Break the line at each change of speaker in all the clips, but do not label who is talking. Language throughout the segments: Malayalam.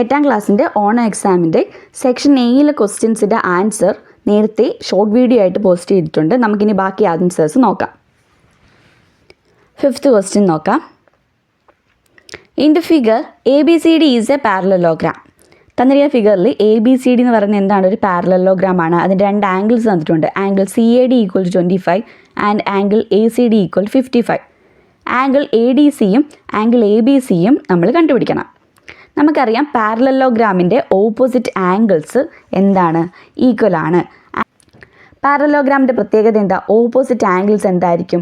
8ാം ക്ലാസ്സിൻ്റെ ഓണം എക്സാമിൻ്റെ സെക്ഷൻ എയിലെ ക്വസ്റ്റ്യൻസിൻ്റെ ആൻസർ നേരത്തെ ഷോർട്ട് വീഡിയോ ആയിട്ട് പോസ്റ്റ് ചെയ്തിട്ടുണ്ട്. നമുക്കിനി ബാക്കി ആൻസേഴ്സ് നോക്കാം. 5th ക്വസ്റ്റ്യൻ നോക്കാം. In the figure ABCD is A parallelogram. തന്നിരിക്കുന്ന ഫിഗറിൽ ABCD എന്ന് പറയുന്നത് എന്താണ്? ഒരു പാരലലോഗ്രാം ആണ്. അതിൻ്റെ രണ്ട് ആംഗിൾസ് തന്നിട്ടുണ്ട്. Angle CAD equal to 25 and angle ACD equal 55. Angle ADCയും ആംഗിൾ ABCയും നമ്മൾ കണ്ടുപിടിക്കണം. നമുക്കറിയാം പാരലലോഗ്രാമിൻ്റെ ഓപ്പോസിറ്റ് ആംഗിൾസ് എന്താണ്? ഈക്വൽ ആണ്. പാരലലോഗ്രാമിൻ്റെ പ്രത്യേകത എന്താ? ഓപ്പോസിറ്റ് ആംഗിൾസ് എന്തായിരിക്കും?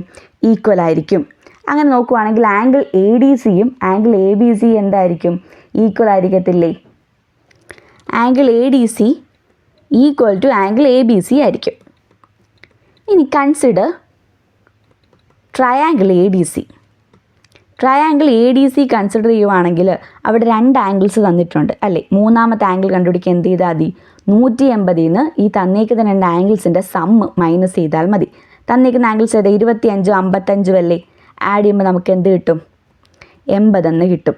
ഈക്വൽ ആയിരിക്കും. അങ്ങനെ നോക്കുവാണെങ്കിൽ ആംഗിൾ ADCയും ആംഗിൾ ABC എന്തായിരിക്കും? ഈക്വൽ ആയിരിക്കത്തില്ലേ? Angle ADC equal to angle ABC ആയിരിക്കും. ഇനി consider triangle ADC. Triangle ADC consider ചെയ്യുവാണെങ്കിൽ അവിടെ രണ്ട് ആംഗിൾസ് തന്നിട്ടുണ്ട് അല്ലേ? മൂന്നാമത്തെ ആംഗിൾ കണ്ടുപിടിക്കാൻ എന്ത് ചെയ്താൽ മതി? 180 നിന്ന് ഈ തന്നേക്കുന്ന രണ്ട് ആംഗിൾസിൻ്റെ സമ്മ് മൈനസ് ചെയ്താൽ മതി. തന്നേക്കുന്ന ആംഗിൾസ് ഏതാ? 25 55 അല്ലേ? ആഡ് ചെയ്യുമ്പോൾ നമുക്ക് എന്ത് കിട്ടും? 80 എന്ന് കിട്ടും.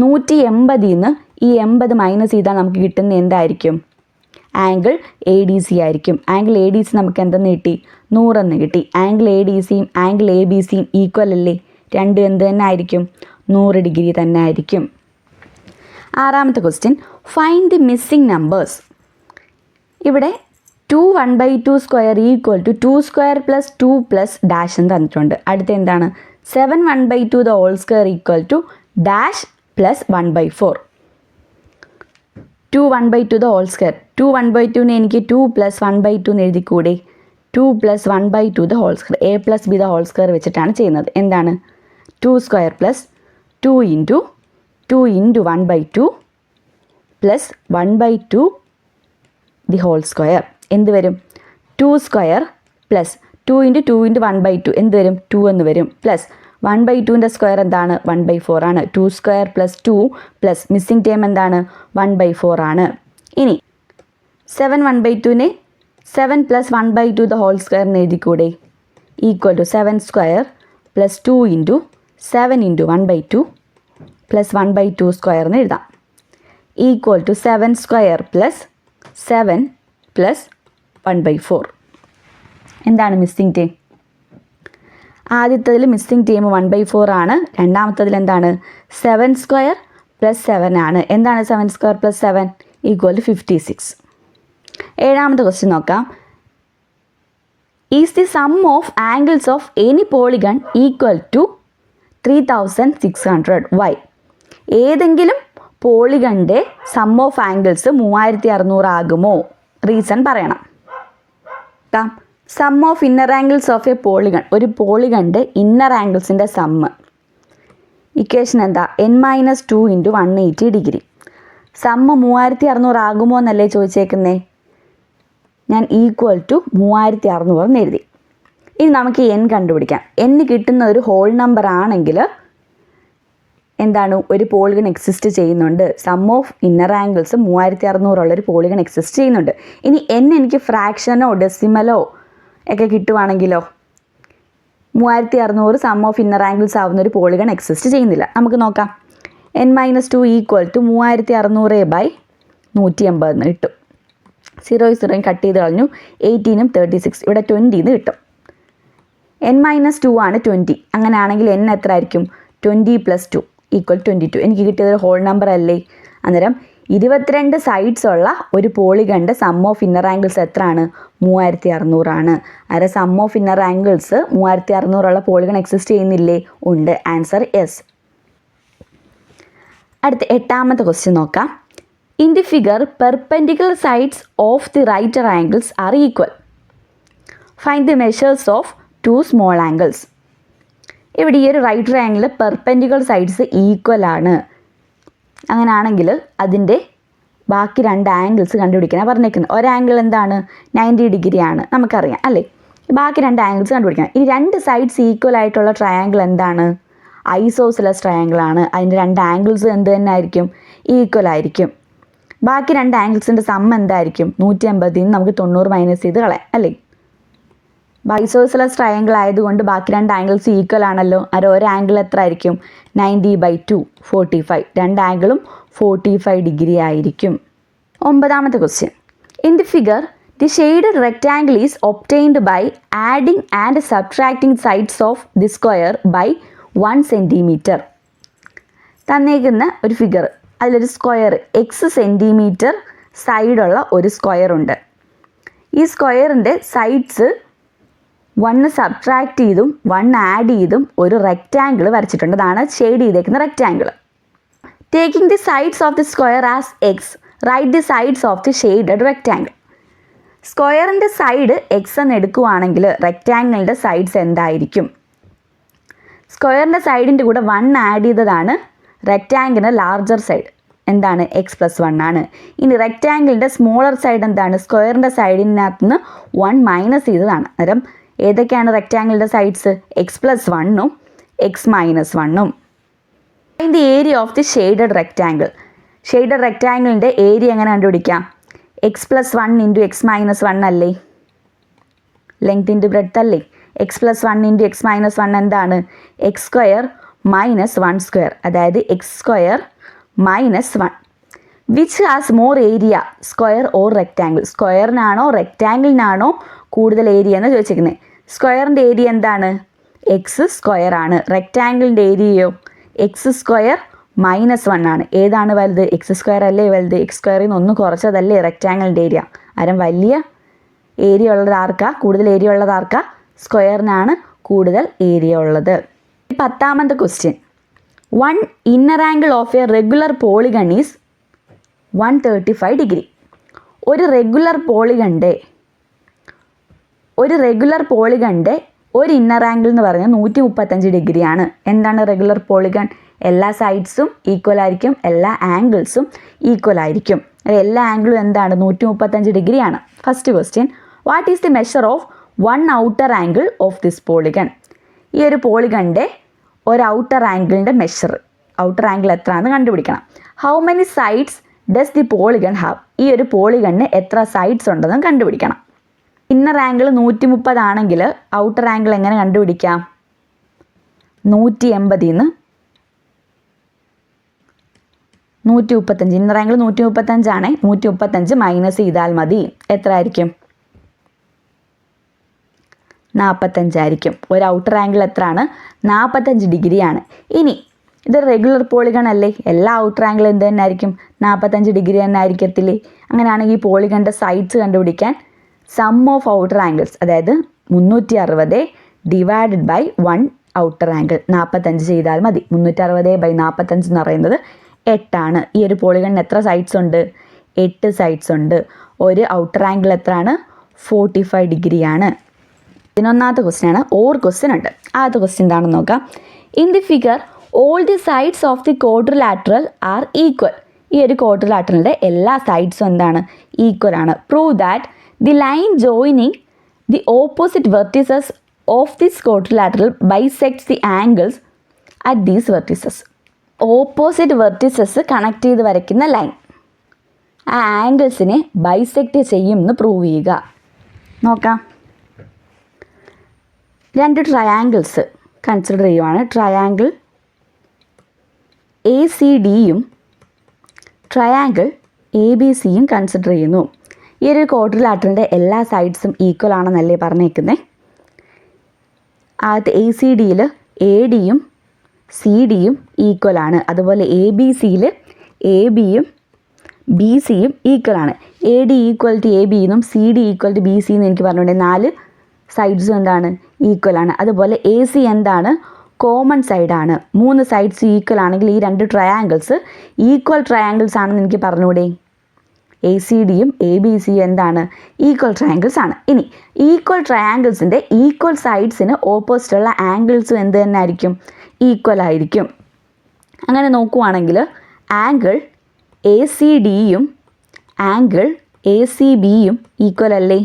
180 നിന്ന് ഈ 80 മൈനസ് ചെയ്താൽ നമുക്ക് കിട്ടുന്ന എന്തായിരിക്കും? ആംഗിൾ ADC ആയിരിക്കും. ആംഗിൾ ADC നമുക്ക് എന്തെന്ന് കിട്ടി? 100 എന്ന് കിട്ടി. ആംഗിൾ ADCയും ആംഗിൾ ABCയും ഈക്വൽ അല്ലേ? രണ്ടും എന്ത് തന്നെ ആയിരിക്കും? 100 ഡിഗ്രി തന്നെ ആയിരിക്കും. 6ാമത്തെ question, find the missing numbers. ഇവിടെ 2 1/2 square equal to 2 square plus 2 plus dash എന്ന് തന്നിട്ടുണ്ട്. അടുത്ത എന്താണ്? 7 1/2 the whole square equal to dash plus 1/4. 2 1/2 the whole square. 2 1/2നെ എനിക്ക് 2 പ്ലസ് 1/2 എന്ന് എഴുതിക്കൂടെ? 2 plus 1/2 the whole square. A plus B the whole square വെച്ചിട്ടാണ് ചെയ്യുന്നത്. എന്താണ്? 2 square plus 2 into 1/2 plus 1/2 the whole square എന്ത് വരും? 2 സ്ക്വയർ പ്ലസ് 2 ഇൻറ്റു 2 ഇൻറ്റു 1/2 എന്ത് വരും? 2 എന്ന് വരും. പ്ലസ് 1/2ൻ്റെ സ്ക്വയർ എന്താണ്? 1/4 ആണ്. 2 square plus 2 plus missing term എന്താണ്? 1/4 ആണ്. ഇനി 7 1/2നെ 7 പ്ലസ് 1/2 ദ ഹോൾ സ്ക്വയർ എന്ന് എഴുതിക്കൂടെ? Equal to 7 square plus 2 into 7 into 1/2 plus 1/2 square എന്ന് എഴുതാം. Equal to 7 square plus 7 plus 1/4. എന്താണ് മിസ്സിംഗ് ടേം? ആദ്യത്തതിൽ മിസ്സിംഗ് ടേം 1/4 ആണ്. രണ്ടാമത്തതിൽ എന്താണ്? 7 സ്ക്വയർ പ്ലസ് 7 ആണ്. എന്താണ് 7 സ്ക്വയർ പ്ലസ് 7? Equal to 56. 7ാമത്തെ ക്വസ്റ്റ്യൻ നോക്കാം. Is the sum of angles of any polygon equal to 3600? Why? ഏതെങ്കിലും പോളിഗണിൻ്റെ സം ഓഫ് ആംഗിൾസ് 3600 ആകുമോ? റീസൺ പറയണം. Sum of inner angles of a polygon. ഒരു പോളിഗണിൻ്റെ ഇന്നർ ആംഗിൾസിൻ്റെ സമ്മ്. ഇക്വേഷൻ എന്താ? n-2 into 180 degree. സമ്മ് 3600 ആകുമോ എന്നല്ലേ ചോദിച്ചേക്കുന്നേ? ഞാൻ ഈക്വൽ ടു 3600 എന്ന് എഴുതി. ഇനി നമുക്ക് n കണ്ടുപിടിക്കാം. n കിട്ടുന്ന ഒരു ഹോൾ നമ്പർ ആണെങ്കിൽ എന്താണ്? ഒരു പോളിഗൺ എക്സിസ്റ്റ് ചെയ്യുന്നുണ്ട്. സം ഓഫ് ഇന്നർ ആംഗിൾസ് 3600 ഉള്ളൊരു പോളിഗൺ എക്സിസ്റ്റ് ചെയ്യുന്നുണ്ട്. ഇനി n എനിക്ക് ഫ്രാക്ഷനോ ഡെസിമലോ ഒക്കെ കിട്ടുവാണെങ്കിലോ? 3600 സം ഓഫ് ഇന്നർ ആംഗിൾസ് ആവുന്ന ഒരു പോളിഗൺ എക്സിസ്റ്റ് ചെയ്യുന്നില്ല. നമുക്ക് നോക്കാം. n-2 ഈക്വൽ ടു 3600/180 എന്ന് കിട്ടും. 0 കട്ട് ചെയ്ത് കളഞ്ഞു. 18ഉം 36. ഇവിടെ 20 എന്ന് കിട്ടും. n-2 ആണ് 20. അങ്ങനെയാണെങ്കിൽ n എത്ര ആയിരിക്കും? 20 + 2 ഈക്വൽ 22. എനിക്ക് കിട്ടിയതൊരു ഹോൾ നമ്പർ അല്ലേ? അന്നേരം 22 സൈഡ്സ് ഉള്ള ഒരു പോളിഗണിൻ്റെ സം ഓഫ് ഇന്നർ ആംഗിൾസ് എത്രയാണ്? 3600 ആണ്. അതായത് സം ഓഫ് ഇന്നർ ആംഗിൾസ് 3600 ഉള്ള പോളിഗൺ എക്സിസ്റ്റ് ചെയ്യുന്നില്ലേ? ഉണ്ട്. Answer yes. അടുത്ത 8ാമത്തെ ക്വസ്റ്റ്യൻ നോക്കാം. In the figure perpendicular sides of the right triangles are equal. Find the measures of 2 small angles. ഇവിടെ ഈ ഒരു right triangle perpendicular sides equal ആണ്. അങ്ങനെയാണെങ്കിൽ അതിൻ്റെ ബാക്കി രണ്ട് ആംഗിൾസ് കണ്ടുപിടിക്കാനാണ് പറഞ്ഞേക്കുന്നത്. ഒരു ആംഗിൾ എന്താണ്? 90 ഡിഗ്രി ആണ്, നമുക്കറിയാം അല്ലേ? ബാക്കി രണ്ട് ആംഗിൾസ് കണ്ടുപിടിക്കണം. ഈ രണ്ട് സൈഡ്സ് ഈക്വൽ ആയിട്ടുള്ള ട്രയാംഗിൾ എന്താണ്? ഐസോസിലസ് ട്രയാംഗിൾ ആണ്. അതിൻ്റെ രണ്ട് ആംഗിൾസ് എന്ത് തന്നെ ആയിരിക്കും? ഈക്വൽ ആയിരിക്കും. ബാക്കി രണ്ട് ആംഗിൾസിൻ്റെ സം എന്തായിരിക്കും? 180 നമുക്ക് 90 മൈനസ് ചെയ്ത് കളയാം അല്ലേ? ഐസോസിലസ് ട്രയാംഗിൾ ആയതുകൊണ്ട് ബാക്കി രണ്ട് ആംഗിൾസ് ഈക്വൽ ആണല്ലോ. അത് ഒരു ആംഗിൾ എത്ര ആയിരിക്കും? 90/2 45. രണ്ട് ആംഗിളും 45 ഡിഗ്രി ആയിരിക്കും. 9ാമത്തെ question. In the figure the shaded rectangle is obtained by adding and subtracting sides of the square by 1 centimetre. തന്നേക്കുന്ന ഒരു ഫിഗർ, അതിലൊരു സ്ക്വയർ എക്സ് സെൻറ്റിമീറ്റർ സൈഡുള്ള ഒരു സ്ക്വയർ ഉണ്ട്. ഈ സ്ക്വയറിൻ്റെ സൈഡ്സ് 1 സബ്ട്രാക്ട് ചെയ്തും 1 ആഡ് ചെയ്തും ഒരു റെക്റ്റാങ്കിൾ വരച്ചിട്ടുണ്ട്. അതാണ് ഷെയ്ഡ് ചെയ്തേക്കുന്ന rectangle. Taking the sides of the square as x, right the sides of the shaded rectangle. സ്ക്വയറിൻ്റെ സൈഡ് എക്സ് എന്ന് എടുക്കുവാണെങ്കിൽ റെക്റ്റാങ്കിളിൻ്റെ സൈഡ്സ് എന്തായിരിക്കും? സ്ക്വയറിൻ്റെ സൈഡിൻ്റെ കൂടെ 1 ആഡ് ചെയ്തതാണ് റെക്റ്റാങ്കിളിൻ്റെ ലാർജർ സൈഡ്. എന്താണ്? x+1 ആണ്. ഇനി റെക്റ്റാങ്കിളിൻ്റെ സ്മോളർ സൈഡ് എന്താണ്? സ്ക്വയറിൻ്റെ സൈഡിനകത്ത് നിന്ന് 1 മൈനസ് ചെയ്തതാണ്. അന്നേരം ഏതൊക്കെയാണ് റെക്റ്റാങ്കിളിൻ്റെ സൈഡ്സ്? x+1ഉം x-1ഉം. അതിൻ്റെ area of the shaded rectangle. Shaded റെക്റ്റാങ്കിളിൻ്റെ ഏരിയ എങ്ങനെ കണ്ടുപിടിക്കാം? x+1 ഇൻറ്റു x-1 അല്ലേ? ലെങ്ത് ഇൻറ്റു ബ്രെഡ്ത്ത് അല്ലേ? x+1 ഇൻറ്റു x-1 എന്താണ്? x² മൈനസ് 1², അതായത് x² minus 1. Which has more area, square or rectangle? സ്ക്വയറിനാണോ റെക്റ്റാങ്കിളിനാണോ കൂടുതൽ ഏരിയ എന്ന് ചോദിച്ചിരിക്കുന്നത്? സ്ക്വയറിൻ്റെ ഏരിയ എന്താണ്? x² ആണ്. റെക്റ്റാങ്കിളിൻ്റെ ഏരിയയോ x² മൈനസ് 1 ആണ്. ഏതാണ് വലുത്? x² അല്ലേ വലുത്? x² നിന്ന് 1 കുറച്ചതല്ലേ റെക്റ്റാങ്കിളിൻ്റെ ഏരിയ. അരം വലിയ ഏരിയ ഉള്ളത് ആർക്കാ? കൂടുതൽ ഏരിയ ഉള്ളത് ആർക്കാ? സ്ക്വയറിനാണ് കൂടുതൽ ഏരിയ ഉള്ളത്. 10ാമത്തെ question. 1 inner angle of a regular polygon is 135 degree. ഒരു റെഗുലർ പോളിഗണിൻ്റെ ഒരു ഇന്നർ ആംഗിൾ എന്ന് പറഞ്ഞാൽ 135 ഡിഗ്രിയാണ്. എന്താണ് റെഗുലർ പോളിഗൺ? എല്ലാ സൈഡ്സും ഈക്വൽ ആയിരിക്കും, എല്ലാ ആംഗിൾസും ഈക്വൽ ആയിരിക്കും. എല്ലാ ആംഗിളും എന്താണ്? 135 ഡിഗ്രിയാണ്. First question. What is the measure of 1 outer angle of this polygon? ഈ ഒരു പോളിഗണിൻ്റെ ഒരു ഔട്ടർ ആംഗിളിൻ്റെ മെഷർ, ഔട്ടർ ആംഗിൾ എത്രയാണെന്ന് കണ്ടുപിടിക്കണം. How many sides does the polygon have? ഈ ഒരു പോളിഗണിന് എത്ര സൈഡ്സ് ഉണ്ടെന്നും കണ്ടുപിടിക്കണം. ഇന്നർ ആംഗിൾ 130 ആണെങ്കിൽ ഔട്ടർ ആംഗിൾ എങ്ങനെ കണ്ടുപിടിക്കാം? 180 നിന്ന് 135. ഇന്നർ ആംഗിൾ 135 ആണ്. 135 മൈനസ് ചെയ്താൽ മതി. എത്ര ആയിരിക്കും? 45 ആയിരിക്കും. ഒരു ഔട്ടർ ആംഗിൾ എത്രയാണ്? 45 ഡിഗ്രിയാണ്. ഇനി ഇത് റെഗുലർ പോളിഗൺ അല്ലേ? എല്ലാ ഔട്ടർ ആംഗിൾ എന്ത് തന്നെ ആയിരിക്കും? 45 ഡിഗ്രി തന്നെ ആയിരിക്കത്തില്ലേ? അങ്ങനെയാണെങ്കിൽ ഈ പോളിഗണിൻ്റെ സൈഡ്സ് കണ്ടുപിടിക്കാൻ സം ഓഫ് ഔട്ടർ ആംഗിൾസ്, അതായത് 360 ഡിവൈഡഡ് ബൈ 1 ഔട്ടർ ആംഗിൾ 45 ചെയ്താൽ മതി. 360/45 എന്ന് പറയുന്നത് 8 ആണ്. ഈ ഒരു പോളിഗണിന് എത്ര സൈഡ്സ് ഉണ്ട്? 8 സൈഡ്സ് ഉണ്ട്. ഒരു ഔട്ടർ ആംഗിൾ എത്രയാണ്? 45 ഡിഗ്രിയാണ്. 11ാമത്തെ ക്വസ്റ്റ്യൻ ആണ്. ഓർ ക്വസ്റ്റ്യൻ ഉണ്ട്. ആദ്യത്തെ ക്വസ്റ്റ്യൻ എന്താണെന്ന് നോക്കാം. In the figure all the sides of the quadrilateral are equal. ഈ ഒരു ക്വാഡ്രിലാറ്ററലിൻ്റെ എല്ലാ സൈഡ്സും എന്താണ്? ഈക്വൽ ആണ്. Prove that the line joining the opposite vertices of this quadrilateral bisects the angles at these vertices. Opposite vertices connect ചെയ്ത് വരയ്ക്കുന്ന ലൈൻ ആ ആംഗിൾസിനെ ബൈസെക്റ്റ് ചെയ്യുമെന്ന് പ്രൂവ് ചെയ്യുക. നോക്കാം. 2 ട്രയാങ്കിൾസ് കൺസിഡർ ചെയ്യുവാണ്. ട്രയാങ്കിൾ ACDയും ട്രയാങ്കിൾ ABC യും കൺസിഡർ ചെയ്യുന്നു. ഈ ഒരു ക്വാഡ്രിലാറ്ററലിൻ്റെ എല്ലാ സൈഡ്സും ഈക്വൽ ആണെന്നല്ലേ പറഞ്ഞേക്കുന്നത്? ആദ്യത്തെ ACDയിൽ ADയും CDയും ഈക്വൽ ആണ്. അതുപോലെ ABCയിൽ ABയും BCയും ഈക്വൽ ആണ്. AD ഈക്വൽ ടു AB എന്നും CD ഈക്വൽ ടു BC എന്ന് എനിക്ക് പറഞ്ഞുകൊണ്ട് 4 സൈഡ്സും എന്താണ്? ഈക്വൽ ആണ്. അതുപോലെ AC എന്താണ്? കോമൺ സൈഡാണ്. 3 സൈഡ്സ് ഈക്വൽ ആണെങ്കിൽ ഈ 2 ട്രയാങ്കിൾസ് ഈക്വൽ ട്രയാങ്കിൾസ് ആണെന്ന് എനിക്ക് പറഞ്ഞുകൂടെ? ACDയും ABCയും എന്താണ്? ഈക്വൽ ട്രയാങ്കിൾസ് ആണ്. ഇനി ഈക്വൽ ട്രയാങ്കിൾസിൻ്റെ ഈക്വൽ സൈഡ്സിന് ഓപ്പോസിറ്റുള്ള ആംഗിൾസും എന്ത് തന്നെ ആയിരിക്കും? ഈക്വൽ ആയിരിക്കും. അങ്ങനെ നോക്കുവാണെങ്കിൽ ആംഗിൾ ACDയും ആംഗിൾ ACBയും ഈക്വൽ അല്ലേ?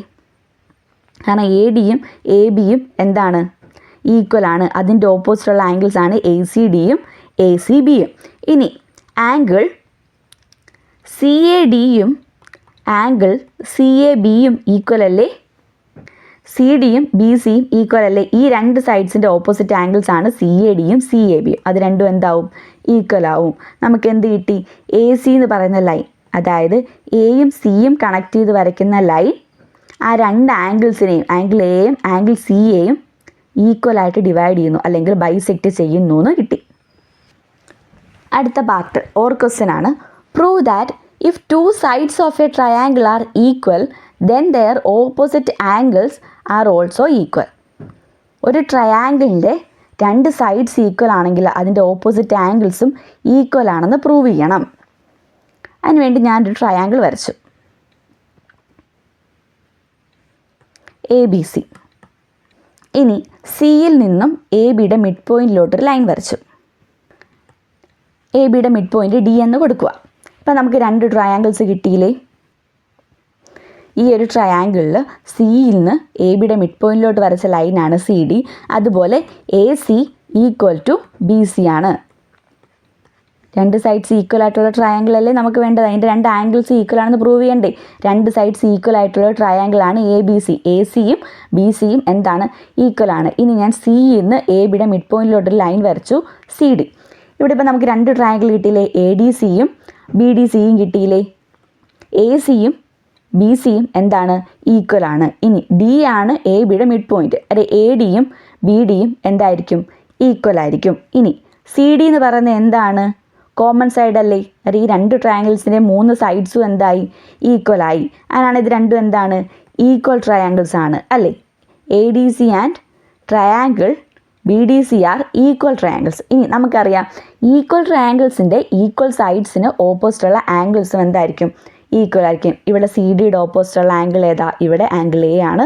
കാരണം ADയും ABയും എന്താണ്? ഈക്വൽ ആണ്. അതിൻ്റെ ഓപ്പോസിറ്റുള്ള ആംഗിൾസ് ആണ് ACDയും ACBയും. ഇനി ആംഗിൾ CADയും ആംഗിൾ CABയും ഈക്വൽ അല്ലേ? സി ഡിയും ബി സിയും ഈക്വൽ അല്ലേ? ഈ രണ്ട് സൈഡ്സിൻ്റെ ഓപ്പോസിറ്റ് ആംഗിൾസ് ആണ് സി എ ഡിയും സി എ ബിയും. അത് രണ്ടും എന്താവും? ഈക്വൽ ആവും. നമുക്ക് എന്ത് കിട്ടി? എ സി എന്ന് പറയുന്ന ലൈൻ, അതായത് എയും സിയും കണക്ട് ചെയ്ത് വരയ്ക്കുന്ന ലൈൻ ആ രണ്ട് ആംഗിൾസിനെയും, ആംഗിൾ എയും ആംഗിൾ സി എയും ഈക്വലായിട്ട് ഡിവൈഡ് ചെയ്യുന്നു അല്ലെങ്കിൽ ബൈസെക്റ്റ് ചെയ്യുന്നു എന്ന് കിട്ടി. അടുത്ത പാർട്ട് ഓർ ക്വസ്റ്റ്യൻ ആണ്. Prove that if two sides of a triangle are equal then their opposite angles are also equal. ഒരു ട്രയാങ്കിളിൻ്റെ രണ്ട് സൈഡ്സ് ഈക്വൽ ആണെങ്കിൽ അതിൻ്റെ ഓപ്പോസിറ്റ് ആംഗിൾസും ഈക്വൽ ആണെന്ന് പ്രൂവ് ചെയ്യണം. അതിനുവേണ്ടി ഞാനൊരു ട്രയാങ്കിൾ വരച്ചു, എ ബി സി. ഇനി സിയിൽ നിന്നും എ ബിയുടെ മിഡ് പോയിൻറ്റിലോട്ടൊരു ലൈൻ വരച്ചു. എ ബിയുടെ മിഡ് പോയിൻറ്റ് ഡി എന്ന് കൊടുക്കുക. ഇപ്പം നമുക്ക് രണ്ട് ട്രയാങ്കിൾസ് കിട്ടിയില്ലേ? ഈ ഒരു ട്രയാങ്കിളിൽ സിയിൽ നിന്ന് എ ബിയുടെ മിഡ് പോയിൻറ്റിലോട്ട് വരച്ച ലൈനാണ് സി ഡി. അതുപോലെ A C equal to B C ആണ്. രണ്ട് സൈഡ്സ് ഈക്വൽ ആയിട്ടുള്ള ട്രയാങ്കിൾ അല്ലേ നമുക്ക് വേണ്ടത്? അതിൻ്റെ രണ്ട് ആംഗിൾസ് ഈക്വൽ ആണെന്ന് പ്രൂവ് ചെയ്യണ്ടേ? രണ്ട് സൈഡ്സ് ഈക്വൽ ആയിട്ടുള്ള ട്രയാങ്കിളാണ് എ ബി സി. എ സിയും ബി സിയും എന്താണ്? ഈക്വൽ ആണ്. ഇനി ഞാൻ സിയിൽ നിന്ന് എ ബിയുടെ മിഡ് പോയിൻറ്റിലോട്ടൊരു ലൈൻ വരച്ചു, സി ഡി. ഇവിടെ ഇപ്പോൾ നമുക്ക് രണ്ട് ട്രയാങ്കിൾ കിട്ടിയില്ലേ? എ ഡി സിയും ബി ഡി സിയും കിട്ടിയില്ലേ? എ സിയും ബി സിയും എന്താണ്? ഈക്വൽ ആണ്. ഇനി ഡി ആണ് എ ബിയുടെ മിഡ് പോയിൻറ്റ്. അതെ, എ ഡിയും ബി ഡിയും എന്തായിരിക്കും? ഈക്വൽ ആയിരിക്കും. ഇനി സി ഡി എന്ന് പറയുന്നത് എന്താണ്? കോമൺ സൈഡ് അല്ലേ? അത് ഈ രണ്ട് ട്രയാങ്കിൾസിൻ്റെ മൂന്ന് സൈഡ്സും എന്തായി? ഈക്വൽ ആയി. അതിനാണ് ഇത് രണ്ടും എന്താണ്? ഈക്വൽ ട്രയാങ്കിൾസ് ആണ് അല്ലേ? A D C and triangle B D C are equal triangles. ഇനി നമുക്കറിയാം ഈക്വൽ ട്രയാങ്കിൾസിൻ്റെ ഈക്വൽ സൈഡ്സിന് ഓപ്പോസിറ്റുള്ള ആംഗിൾസും എന്തായിരിക്കും? ഈക്വൽ ആയിരിക്കും. ഇവിടെ സി ഡിയുടെ ഓപ്പോസിറ്റുള്ള ആംഗിൾ ഏതാ? ഇവിടെ ആംഗിൾ എ ആണ്,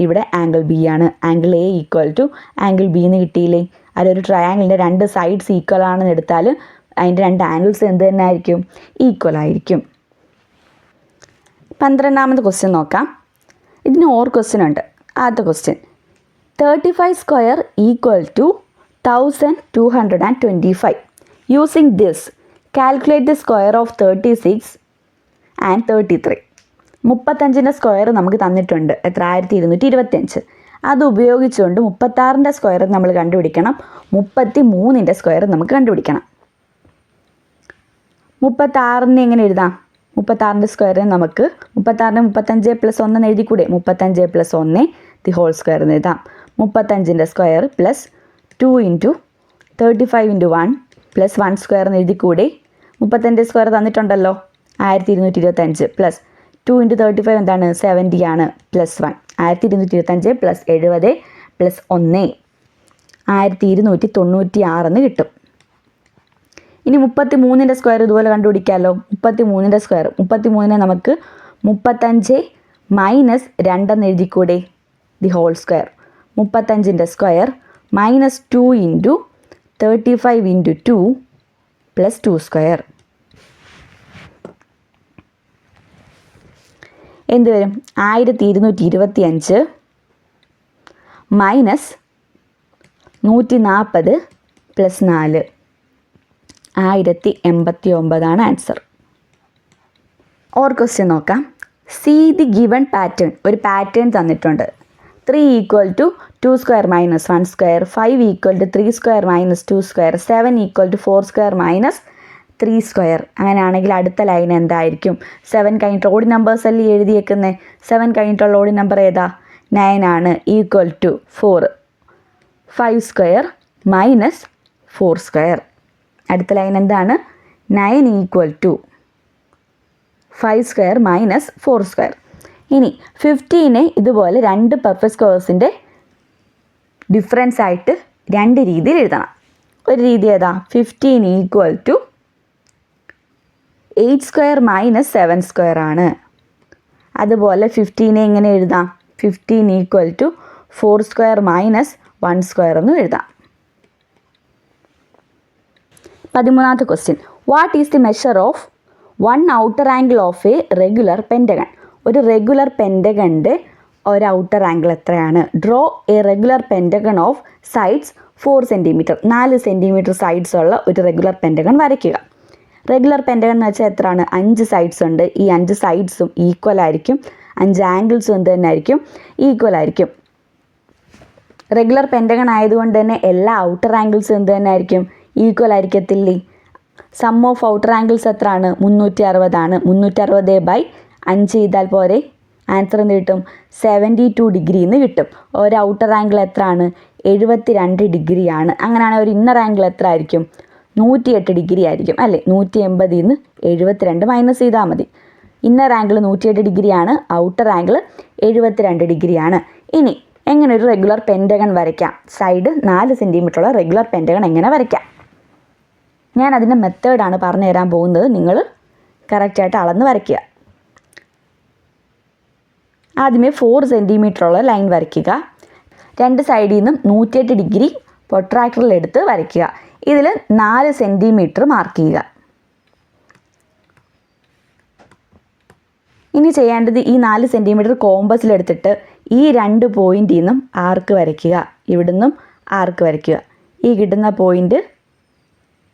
ഇവിടെ ആംഗിൾ ബി ആണ്. Angle A equal to angle B എന്ന് കിട്ടിയില്ലേ? അതൊരു ട്രയാങ്കിളിൻ്റെ രണ്ട് സൈഡ്സ് ഈക്വൽ ആണെന്ന് എടുത്താൽ അതിൻ്റെ രണ്ട് ആംഗിൾസ് എന്ത് തന്നെ ആയിരിക്കും? ഈക്വൽ ആയിരിക്കും. 12ാമത്തെ ക്വസ്റ്റ്യൻ നോക്കാം. ഇതിന് ഓർ ക്വസ്റ്റ്യൻ ഉണ്ട്. ആദ്യത്തെ question, 35 square equal to 1225. Using this calculate the square of 36 and 33. 35ൻ്റെ സ്ക്വയർ നമുക്ക് തന്നിട്ടുണ്ട്. എത്ര? 1225. അത് ഉപയോഗിച്ചുകൊണ്ട് 36ൻ്റെ സ്ക്വയർ നമ്മൾ കണ്ടുപിടിക്കണം. 33ൻ്റെ സ്ക്വയർ നമുക്ക് കണ്ടുപിടിക്കണം. 36നെ എങ്ങനെ എഴുതാം? 36ൻ്റെ സ്ക്വയറിന് നമുക്ക് 36ന് 35 + 1 എന്ന് എഴുതിക്കൂടെ? 35 + 1 ദി ഹോൾ സ്ക്വയർ എന്ന് എഴുതാം. 35ൻ്റെ സ്ക്വയർ പ്ലസ് 2 × 35 × 1 + 1 സ്ക്വയർ എന്ന് എഴുതിക്കൂടെ? 35ൻ്റെ സ്ക്വയർ തന്നിട്ടുണ്ടല്ലോ, 1225 പ്ലസ് 2 × 35 എന്താണ്? 70 ആണ്, പ്ലസ് 1. 1225 + 70 + 1 1296 എന്ന് കിട്ടും. ഇനി 33ൻ്റെ സ്ക്വയർ ഇതുപോലെ കണ്ടുപിടിക്കാമല്ലോ. 33ൻ്റെ സ്ക്വയർ, 33നെ നമുക്ക് 35 - 2 എന്ന് എഴുതിക്കൂടെ? The whole square. 35ൻ്റെ സ്ക്വയർ -2 × 35 × 2 + 2 സ്ക്വയർ എന്ത് വരും? 1225 - 140 + 4 1089 ആൻസർ. ഓർ ക്വസ്റ്റ്യൻ നോക്കാം. See the given pattern. ഒരു പാറ്റേൺ തന്നിട്ടുണ്ട്. 3 = 2 square - 1 square, 5 = 3 square - 2 square, 7 = 4 square - 3 square. അങ്ങനെയാണെങ്കിൽ അടുത്ത ലൈൻ എന്തായിരിക്കും? 7 കഴിഞ്ഞിട്ട് ഓഡ് നമ്പേഴ്സ് അല്ലേ എഴുതിയേക്കുന്നത്? 7 കഴിഞ്ഞിട്ടുള്ള ഓഡ് നമ്പർ ഏതാ? 9 ആണ്. Equal to 4 5 square - 4 square. അടുത്ത ലൈൻ എന്താണ്? 9 = 5 സ്ക്വയർ - 4 സ്ക്വയർ. ഇനി 15നെ ഇതുപോലെ രണ്ട് പെർഫെക്റ്റ് സ്ക്വയേഴ്സിൻ്റെ ഡിഫറൻസ് ആയിട്ട് രണ്ട് രീതിയിൽ എഴുതണം. ഒരു രീതി ഏതാ? 15 = 8 സ്ക്വയർ - 7 സ്ക്വയർ ആണ്. അതുപോലെ 15നെ എങ്ങനെ എഴുതാം? 15 = 4 സ്ക്വയർ - 1 സ്ക്വയർ എന്നും എഴുതാം. 13ാമത്തെ question, what is the measure of 1 outer angle of a regular pentagon? ഒരു റെഗുലർ പെൻറ്റഗണിൻ്റെ ഒരു ഔട്ടർ ആംഗിൾ എത്രയാണ്? Draw a regular pentagon of sides 4 centimetre. 4 centimetre sides ഉള്ള ഒരു റെഗുലർ പെൻറ്റഗൺ വരയ്ക്കുക. റെഗുലർ പെൻറ്റഗൺ എന്ന് വെച്ചാൽ എത്രയാണ്? 5 സൈഡ്സ് ഉണ്ട്. ഈ 5 സൈഡ്സും ഈക്വൽ ആയിരിക്കും. 5 ആംഗിൾസും എന്ത് തന്നെ ആയിരിക്കും, ഈക്വൽ ആയിരിക്കും. റെഗുലർ പെൻറ്റഗൺ ആയതുകൊണ്ട് തന്നെ എല്ലാ ഔട്ടർ ആംഗിൾസും എന്ത് തന്നെ ആയിരിക്കും, ഈക്വൽ ആയിരിക്കത്തില്ലേ. സം ഓഫ് ഔട്ടർ ആംഗിൾസ് എത്രയാണ്, 360 ആണ്. 360/5 ചെയ്താൽ പോരെ, ആൻസർ എന്ത് കിട്ടും, 72 ഡിഗ്രി എന്ന് കിട്ടും. ഒരു ഔട്ടർ ആംഗിൾ എത്രയാണ്, 72 ഡിഗ്രിയാണ്. അങ്ങനെയാണെങ്കിൽ ഒരു ഇന്നർ ആംഗിൾ എത്ര ആയിരിക്കും, 108 ഡിഗ്രി ആയിരിക്കും അല്ലേ. 180 നിന്ന് 72 മൈനസ് ചെയ്താൽ മതി. ഇന്നർ ആംഗിൾ 108 ഡിഗ്രിയാണ്, ഔട്ടർ ആംഗിൾ 72 ഡിഗ്രിയാണ്. ഇനി എങ്ങനെ ഒരു റെഗുലർ പെൻറ്റഗൺ വരയ്ക്കാം, സൈഡ് 4 സെൻറ്റിമീറ്ററുള്ള റെഗുലർ പെൻറ്റഗൺ എങ്ങനെ വരയ്ക്കാം, ഞാൻ അതിൻ്റെ മെത്തേഡാണ് പറഞ്ഞു തരാൻ പോകുന്നത്. നിങ്ങൾ കറക്റ്റായിട്ട് അളന്ന് വരയ്ക്കുക. ആദ്യമേ 4 സെൻറ്റിമീറ്ററുള്ള ലൈൻ വരയ്ക്കുക. 2 സൈഡിൽ നിന്നും 108 ഡിഗ്രി പ്രൊട്രാക്ടറിലെടുത്ത് വരയ്ക്കുക. ഇതിൽ 4 സെൻറ്റിമീറ്റർ മാർക്ക് ചെയ്യുക. ഇനി ചെയ്യേണ്ടത് ഈ 4 സെൻറ്റിമീറ്റർ കോമ്പസിലെടുത്തിട്ട് ഈ 2 പോയിന്റിൽ നിന്നും ആർക്ക് വരയ്ക്കുക. ഇവിടുന്നും ആർക്ക് വരയ്ക്കുക. ഈ കിട്ടുന്ന പോയിന്റ്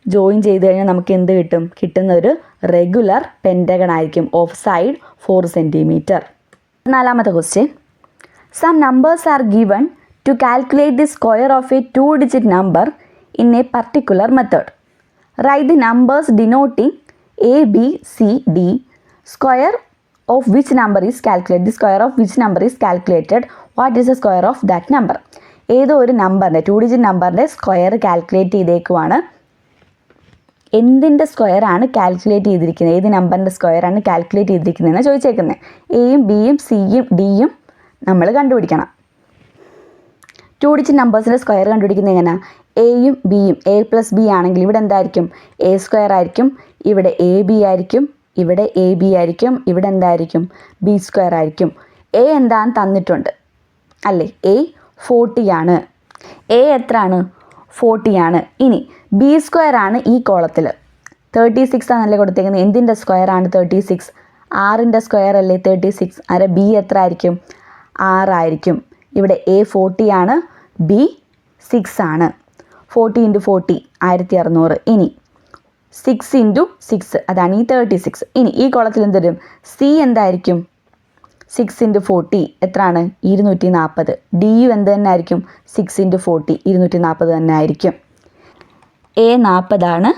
ജോയിൻ ചെയ്ത് കഴിഞ്ഞാൽ നമുക്ക് എന്ത് കിട്ടും, കിട്ടുന്ന ഒരു റെഗുലർ പെൻറ്റഗൺ ആയിരിക്കും ഓഫ് സൈഡ് 4 സെൻറ്റിമീറ്റർ. 4ാമത്തെ question, some numbers are given to calculate the square of a 2-digit number in a particular method. Write the numbers denoting A, B, C, D. Square of which number is calculated? The square of which number is calculated? What is the square of that number? ഏതോ ഒരു നമ്പറിൻ്റെ 2-digit നമ്പറിൻ്റെ സ്ക്വയർ കാൽക്കുലേറ്റ് ചെയ്തേക്കുവാണ്. എന്തിൻ്റെ സ്ക്വയറാണ് കാൽക്കുലേറ്റ് ചെയ്തിരിക്കുന്നത്, ഏത് നമ്പറിൻ്റെ സ്ക്വയറാണ് കാൽക്കുലേറ്റ് ചെയ്തിരിക്കുന്നതെന്ന് ചോദിച്ചേക്കുന്നത്. എയും ബിയും സിയും ഡിയും നമ്മൾ കണ്ടുപിടിക്കണം. 2-digit നമ്പേഴ്സിൻ്റെ സ്ക്വയർ കണ്ടുപിടിക്കുന്നത് എങ്ങനെയാണ്, എയും ബിയും A+B ആണെങ്കിൽ ഇവിടെ എന്തായിരിക്കും, A² ആയിരിക്കും. ഇവിടെ AB ആയിരിക്കും, ഇവിടെ AB ആയിരിക്കും, ഇവിടെ എന്തായിരിക്കും, B² ആയിരിക്കും. A എന്താണെന്ന് തന്നിട്ടുണ്ട് അല്ലേ, A 40 ആണ്. A എത്രയാണ്, 40 ആണ്. ഇനി B² ആണ് ഈ കോളത്തിൽ, 36 ആണല്ലേ കൊടുത്തേക്കുന്നത്. എന്തിൻ്റെ സ്ക്വയറാണ് 36, 6ൻ്റെ സ്ക്വയർ അല്ലേ 36. അരെ B എത്ര ആയിരിക്കും, 6 ആയിരിക്കും. ഇവിടെ A 40 ആണ്, B 6 ആണ്. 40 × 40 1600. ഇനി 6 × 6 അതാണ് ഈ 36. ഇനി ഈ കോളത്തിൽ എന്ത് വരും, C എന്തായിരിക്കും, 6 × 40 എത്രയാണ്, 240. ഡിയും എന്ത് തന്നെ ആയിരിക്കും, 6 × 40 240 തന്നെ ആയിരിക്കും. A 40 ആണ്,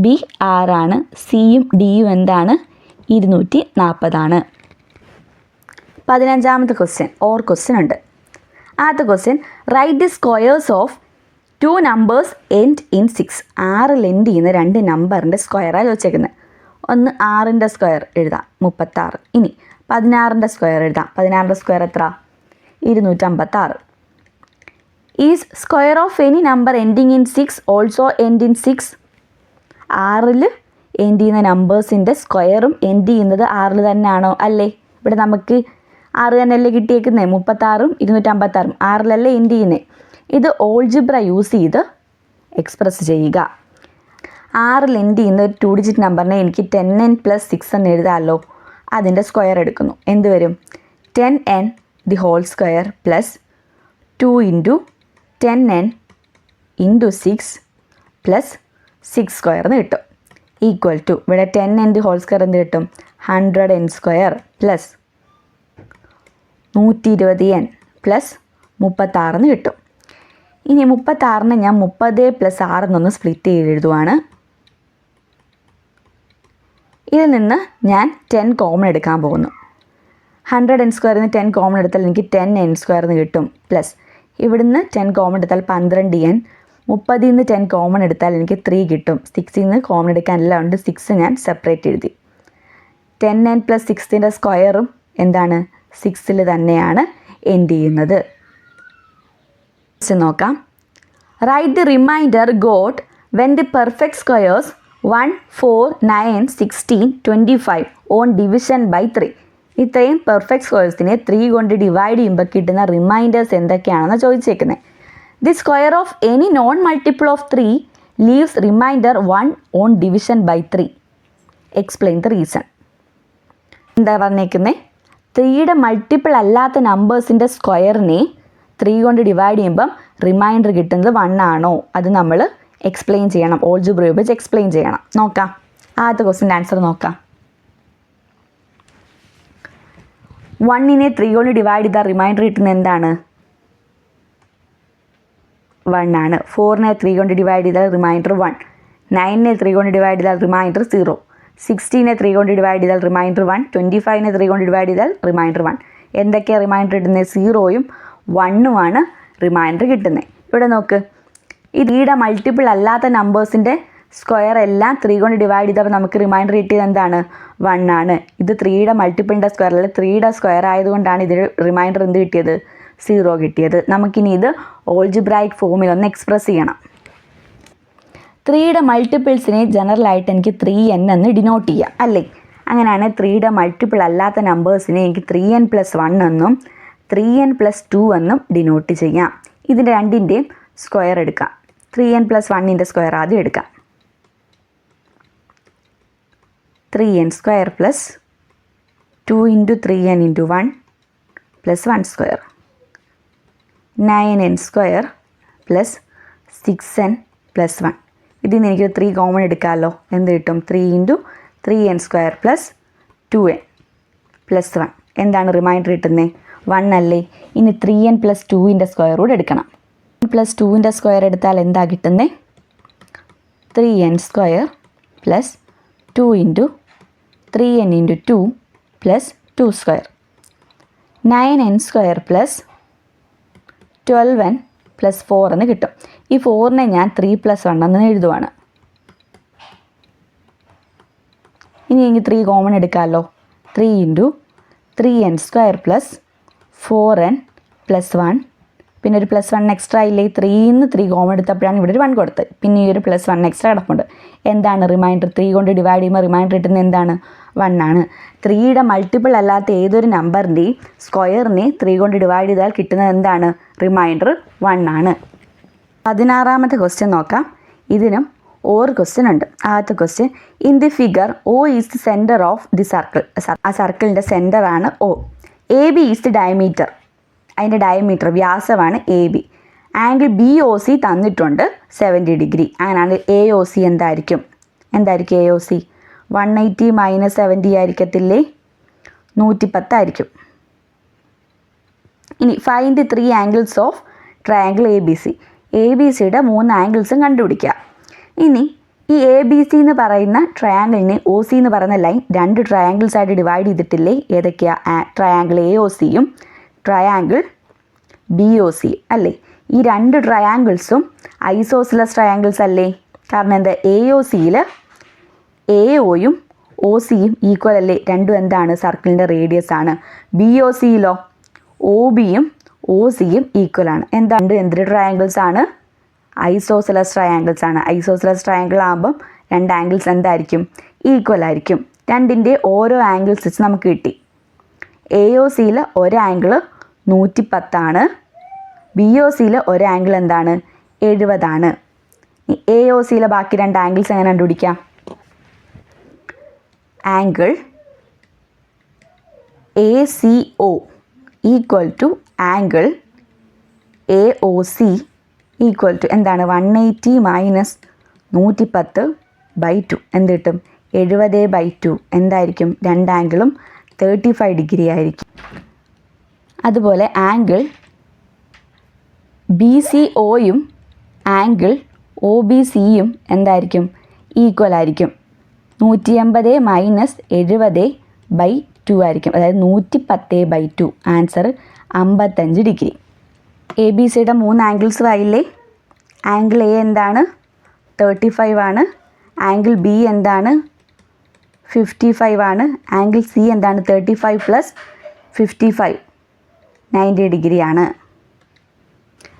B 6 ആണ്, സിയും ഡിയും എന്താണ്, 240 ആണ്. 15ാമത്തെ ക്വസ്റ്റ്യൻ ഓർ ക്വസ്റ്റ്യൻ ഉണ്ട്. ആദ്യത്തെ question, write the squares of 2 numbers end in 6. 6 end ചെയ്യുന്ന 2 നമ്പറിൻ്റെ സ്ക്വയറാണ് ചോദിച്ചേക്കുന്നത്. ഒന്ന് 6ൻ്റെ സ്ക്വയർ എഴുതാം, 36. ഇനി 16ൻ്റെ സ്ക്വയർ എഴുതാം. 16ൻ്റെ സ്ക്വയർ എത്ര, 256. Is square of any number ending in 6 also end in 6. 6ൽ എൻഡ് ചെയ്യുന്ന നമ്പേഴ്സിൻ്റെ സ്ക്വയറും എൻഡ് ചെയ്യുന്നത് 6ൽ തന്നെയാണോ അല്ലേ. ഇവിടെ നമുക്ക് 6 തന്നെയല്ലേ കിട്ടിയേക്കുന്നത്, 36ഉം 256ഉം 6ലല്ലേ എൻഡ് ചെയ്യുന്നത്. ഇത് ഓൾജിബ്ര യൂസ് ചെയ്ത് എക്സ്പ്രസ് ചെയ്യുക. 6ൽ എൻഡ് ചെയ്യുന്ന ഒരു 2-digit നമ്പറിനെ എനിക്ക് 10n + 6 എന്ന് എഴുതാമല്ലോ. അതിൻ്റെ സ്ക്വയർ എടുക്കുന്നു. എന്ത് വരും, 10n the whole square plus 2 × 10n × 6 plus 6 square എന്ന് കിട്ടും. ഈക്വൽ ടു ഇവിടെ 10n ദി ഹോൾ സ്ക്വയർ എന്ത് കിട്ടും, 100n² പ്ലസ് 120n പ്ലസ് 36 എന്ന് കിട്ടും. ഇനി 36നെ ഞാൻ 30 + 6 എന്നൊന്ന് സ്പ്ലിറ്റ് ചെയ്ത് എഴുതുവാണ്. ഇതിൽ നിന്ന് ഞാൻ 10 കോമൺ എടുക്കാൻ പോകുന്നു. 100n² 10 കോമൺ എടുത്താൽ എനിക്ക് 10n² എന്ന് കിട്ടും. പ്ലസ് ഇവിടുന്ന് 10 കോമൺ എടുത്താൽ 12n. 30ൽ നിന്ന് 10 കോമൺ എടുത്താൽ എനിക്ക് 3 കിട്ടും. 6ൽ നിന്ന് കോമൺ എടുക്കാനില്ല, ഉണ്ട് 6 ഞാൻ സെപ്പറേറ്റ് എഴുതി. 10n + 6ൻ്റെ സ്ക്വയറും എന്താണ്, 6ൽ തന്നെയാണ് എൻഡ് ചെയ്യുന്നത്. നോക്കാം. Write the remainder got when the perfect squares 1, 4, 9, 16, 25 on division by 3. ഇത്രയും പെർഫെക്റ്റ് സ്ക്വയേഴ്സിനെ 3 കൊണ്ട് ഡിവൈഡ് ചെയ്യുമ്പോൾ കിട്ടുന്ന റിമൈൻഡേഴ്സ് എന്തൊക്കെയാണെന്ന് ചോദിച്ചേക്കുന്നത്. The square of any non multiple of 3 leaves remainder 1 on division by 3. Explain the reason. എന്താ പറഞ്ഞേക്കുന്നത്, 3യുടെ മൾട്ടിപ്പിൾ അല്ലാത്ത നമ്പേഴ്സിൻ്റെ സ്ക്വയറിനെ 3 കൊണ്ട് ഡിവൈഡ് ചെയ്യുമ്പം റിമൈൻഡർ കിട്ടുന്നത് 1 ആണോ, അത് നമ്മൾ എക്സ്പ്ലെയിൻ ചെയ്യണം. ഓൾജിബ്ര ഉപയോഗിച്ച് എക്സ്പ്ലെയിൻ ചെയ്യണം. നോക്കാം, ആദ്യത്തെ ക്വസ്റ്റ്യൻ്റെ ആൻസർ നോക്കാം. 1നെ 3 കൊണ്ട് ഡിവൈഡ് ചെയ്താൽ റിമൈൻഡർ കിട്ടുന്നത് എന്താണ്? 1 ആണ്. 4നെ 3 കൊണ്ട് ഡിവൈഡ് ചെയ്താൽ റിമൈൻഡർ 1. 9നെ 3 കൊണ്ട് ഡിവൈഡ് ചെയ്താൽ റിമൈൻഡർ 0. 16നെ 3 കൊണ്ട് ഡിവൈഡ് ചെയ്താൽ റിമൈൻഡർ 1. 25നെ 3 കൊണ്ട് ഡിവൈഡ് ചെയ്താൽ റിമൈൻഡർ 1. എന്തൊക്കെയാണ് റിമൈൻഡർ കിട്ടുന്നത്? 0യും 1ഉമാണ് റിമൈൻഡർ കിട്ടുന്നത്. ഇവിടെ നോക്ക്, ഈ 3യുടെ മൾട്ടിപ്പിൾ അല്ലാത്ത നമ്പേഴ്സിൻ്റെ സ്ക്വയർ എല്ലാം 3 കൊണ്ട് ഡിവൈഡ് ചെയ്തപ്പോൾ നമുക്ക് റിമൈൻഡർ കിട്ടിയത് എന്താണ്? 1 ആണ്. ഇത് 3യുടെ മൾട്ടിപ്പിളിൻ്റെ സ്ക്വയർ അല്ല, 3യുടെ സ്ക്വയർ ആയതുകൊണ്ടാണ് ഇതിന് റിമൈൻഡർ എന്ത് കിട്ടിയത്? 0 കിട്ടിയത്. നമുക്കിനി ഇത് ഓൾജിബ്രായിക് ഫോമിൽ ഒന്ന് എക്സ്പ്രസ് ചെയ്യണം. 3യുടെ മൾട്ടിപ്പിൾസിനെ ജനറലായിട്ട് എനിക്ക് 3n എന്ന് ഡിനോട്ട് ചെയ്യാം അല്ലേ? അങ്ങനെയാണ് 3യുടെ മൾട്ടിപ്പിൾ അല്ലാത്ത നമ്പേഴ്സിനെ എനിക്ക് 3n + 1 എന്നും 3n + 2 എന്നും ഡിനോട്ട് ചെയ്യാം. ഇതിൻ്റെ രണ്ടിൻ്റെയും സ്ക്വയർ എടുക്കാം. 3n + 1ൻ്റെ സ്ക്വയർ ആദ്യം എടുക്കാം. 3n² + 2 × 3n × 1 + 1 square. 9n² + 6n + 1. ഇതിൽ നിന്ന് എനിക്ക് 3 കോമൺ എടുക്കാമല്ലോ. എന്ത് കിട്ടും? 3 × 3n² + 2n + 1. എന്താണ് റിമൈൻഡർ കിട്ടുന്നത്? 1 അല്ലേ? ഇനി 3n + 2ൻ്റെ സ്ക്വയർ കൂടെ എടുക്കണം. + 2ൻ്റെ സ്ക്വയർ എടുത്താൽ എന്താ കിട്ടുന്നത്? 3n² + 2 × 3n × 2 + 2 square. 9n² + 12n + 4 എന്ന് കിട്ടും. ഈ 4നെ ഞാൻ 3 + 1 എന്ന് എഴുതുവാണ്. ഇനി എനിക്ക് 3 കോമൺ എടുക്കാമല്ലോ. 3 × 3n² + 4n + 1. പിന്നെ ഒരു +1 എക്സ്ട്രാ ഇല്ലേ? 3ന്ന് 3 കോമൺ എടുത്തപ്പോഴാണ് ഇവിടെ ഒരു 1 കൊടുത്തത്. പിന്നെ ഈ ഒരു +1 എക്സ്ട്രാ കിടപ്പുണ്ട്. എന്താണ് റിമൈൻഡർ? 3 കൊണ്ട് ഡിവൈഡ് ചെയ്യുമ്പോൾ റിമൈൻഡർ കിട്ടുന്നത് എന്താണ്? 1 ആണ്. 3യുടെ മൾട്ടിപ്പിൾ അല്ലാത്ത ഏതൊരു നമ്പറിൻ്റെയും സ്ക്വയറിനെ 3 കൊണ്ട് ഡിവൈഡ് ചെയ്താൽ കിട്ടുന്നത് എന്താണ്? റിമൈൻഡർ 1 ആണ്. 16ാമത്തെ ക്വസ്റ്റ്യൻ നോക്കാം. ഇതിനും ഒരു ക്വസ്റ്റ്യൻ ഉണ്ട്. ആദ്യത്തെ question, in the figure O is the centre of the circle. ആ സർക്കിളിൻ്റെ സെൻറ്ററാണ് O. AB is the diameter. അതിൻ്റെ ഡയമീറ്റർ വ്യാസമാണ് AB. ആംഗിൾ BOC തന്നിട്ടുണ്ട് 70 ഡിഗ്രി. അങ്ങനെയാണെങ്കിൽ AOC എന്തായിരിക്കും? AOC 180 - 70 ആയിരിക്കത്തില്ലേ? 110 ആയിരിക്കും. ഇനി find the 3 angles of triangle ABC. ABCയുടെ 3 ആംഗിൾസും കണ്ടുപിടിക്കുക. ഇനി ഈ ABC എന്ന് പറയുന്ന ട്രയാങ്കിളിനെ OC എന്ന് പറയുന്ന ലൈൻ 2 ട്രയാങ്കിൾസ് ആയിട്ട് ഡിവൈഡ് ചെയ്തിട്ടില്ലേ? ഏതൊക്കെയാണ്? ട്രയാങ്കിൾ AOCയും ട്രയാങ്കിൾ BOC അല്ലേ? ഈ 2 ട്രയാങ്കിൾസും ഐസോസിലസ് ട്രയാങ്കിൾസ് അല്ലേ? കാരണം എന്താ? AOCയിൽ AOയും OCയും ഈക്വൽ അല്ലേ? രണ്ടും എന്താണ്? സർക്കിളിൻ്റെ റേഡിയസ് ആണ്. BOCയിലോ OBയും OCയും ഈക്വൽ ആണ്. എന്താണ്? എന്തൊരു ട്രയാങ്കിൾസ് ആണ്? ഐസോസിലസ് ട്രയാങ്കിൾസ് ആണ്. ഐസോസിലസ് ട്രയാങ്കിൾ ആകുമ്പം 2 ആംഗിൾസ് എന്തായിരിക്കും? ഈക്വൽ ആയിരിക്കും. രണ്ടിൻ്റെ ഓരോ ആംഗിൾസ് വെച്ച് നമുക്ക് കിട്ടി. AOCയിൽ ഒരു ആംഗിൾ 110 ആണ്. BOCയിൽ ഒരു ആംഗിൾ എന്താണ്? 70 ആണ്. AOCയിലെ ബാക്കി 2 ആംഗിൾസ് എങ്ങനെ കണ്ടുപിടിക്കാം? Angle ACO equal to angle AOC equal to എന്താണ്? 180 - 110/2. എന്ത് കിട്ടും? 70/2. എന്തായിരിക്കും? 2 ആംഗിളും 35 ഡിഗ്രി ആയിരിക്കും. അതുപോലെ ആംഗിൾ BCOയും ആംഗിൾ OBCയും എന്തായിരിക്കും? ഈക്വൽ ആയിരിക്കും. 180 - 70/2 ആയിരിക്കും. അതായത് 110/2. Answer 55 degree. ABCയുടെ 3 ആംഗിൾസ് ആയില്ലേ? ആംഗിൾ A എന്താണ്? 35 ആണ്. ആംഗിൾ B എന്താണ്? 55 ആണ്. ആംഗിൾ C എന്താണ്? 35 + 55 90 ഡിഗ്രി ആണ്.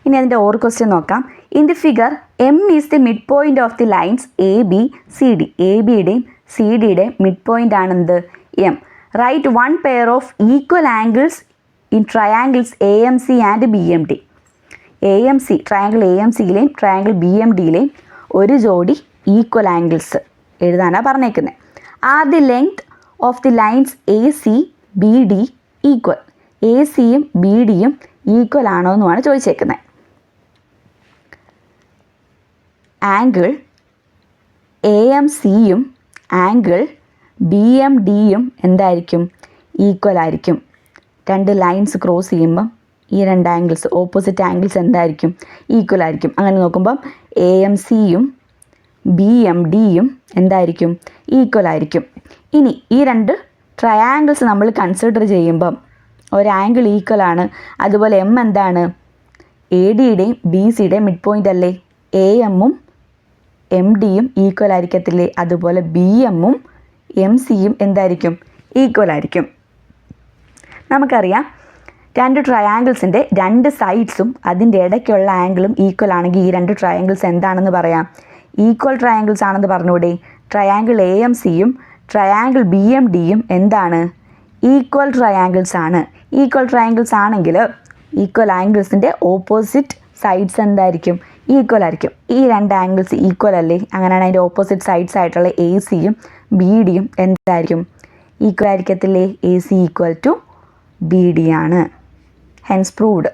ഇനി അതിൻ്റെ ഓർ ക്വസ്റ്റ്യൻ നോക്കാം. In the figure M is the mid point of the lines ABCD. ABയുടെയും CDയുടെയും മിഡ് പോയിൻ്റ് ആണെന്ത്? M. Right 1 pair of equal angles in triangles AMC and BMD. AMC triangle AMCയിലെയും ട്രയാങ്കിൾ BMDയിലെയും ഒരു ജോഡി ഈക്വൽ ആംഗിൾസ് എഴുതാനാണ് പറഞ്ഞേക്കുന്നത്. Are the length of the lines ACBD equal. ACയും BDയും ഈക്വൽ ആണോ എന്നുമാണ് ചോദിച്ചേക്കുന്നത്. ആംഗിൾ AMCയും ആംഗിൾ BMDയും എന്തായിരിക്കും? ഈക്വൽ ആയിരിക്കും. രണ്ട് ലൈൻസ് ക്രോസ് ചെയ്യുമ്പം ഈ രണ്ട് ആംഗിൾസ് ഓപ്പോസിറ്റ് ആംഗിൾസ് എന്തായിരിക്കും? ഈക്വൽ ആയിരിക്കും. അങ്ങനെ നോക്കുമ്പം AMCയും BMDയും എന്തായിരിക്കും? ഈക്വൽ ആയിരിക്കും. ഇനി ഈ രണ്ട് ട്രയാങ്കിൾസ് നമ്മൾ കൺസിഡർ ചെയ്യുമ്പം ഒരു ആംഗിൾ ഈക്വൽ ആണ്. അതുപോലെ M എന്താണ്? ADയുടെയും BCയുടെയും മിഡ് പോയിൻ്റ് അല്ലേ? AMഉം MDയും ഈക്വൽ ആയിരിക്കത്തില്ലേ? അതുപോലെ BMഉം MCയും എന്തായിരിക്കും? ഈക്വൽ ആയിരിക്കും. നമുക്കറിയാം രണ്ട് ട്രയാങ്കിൾസിൻ്റെ രണ്ട് സൈഡ്സും അതിൻ്റെ ഇടയ്ക്കുള്ള ആംഗിളും ഈക്വൽ ആണെങ്കിൽ ഈ രണ്ട് ട്രയാങ്കിൾസ് എന്താണെന്ന് പറയാം? ഈക്വൽ ട്രയാങ്കിൾസ് ആണെന്ന് പറഞ്ഞൂടെ? ട്രയാങ്കിൾ AMCയും ട്രയാങ്കിൾ BMDയും എന്താണ്? ഈക്വൽ ട്രയാങ്കിൾസ് ആണ്. ഈക്വൽ ട്രയാങ്കിൾസ് ആണെങ്കിൽ ഈക്വൽ ആംഗിൾസിൻ്റെ ഓപ്പോസിറ്റ് സൈഡ്സ് എന്തായിരിക്കും? ഈക്വൽ ആയിരിക്കും. ഈ രണ്ട് ആംഗിൾസ് ഈക്വൽ അല്ലേ? അങ്ങനെയാണ് അതിൻ്റെ ഓപ്പോസിറ്റ് സൈഡ്സ് ആയിട്ടുള്ള ACയും BDയും എന്തായിരിക്കും? ഈക്വൽ ആയിരിക്കത്തില്ലേ? AC ഈക്വൽ ടു BD ആണ്. Hence proved.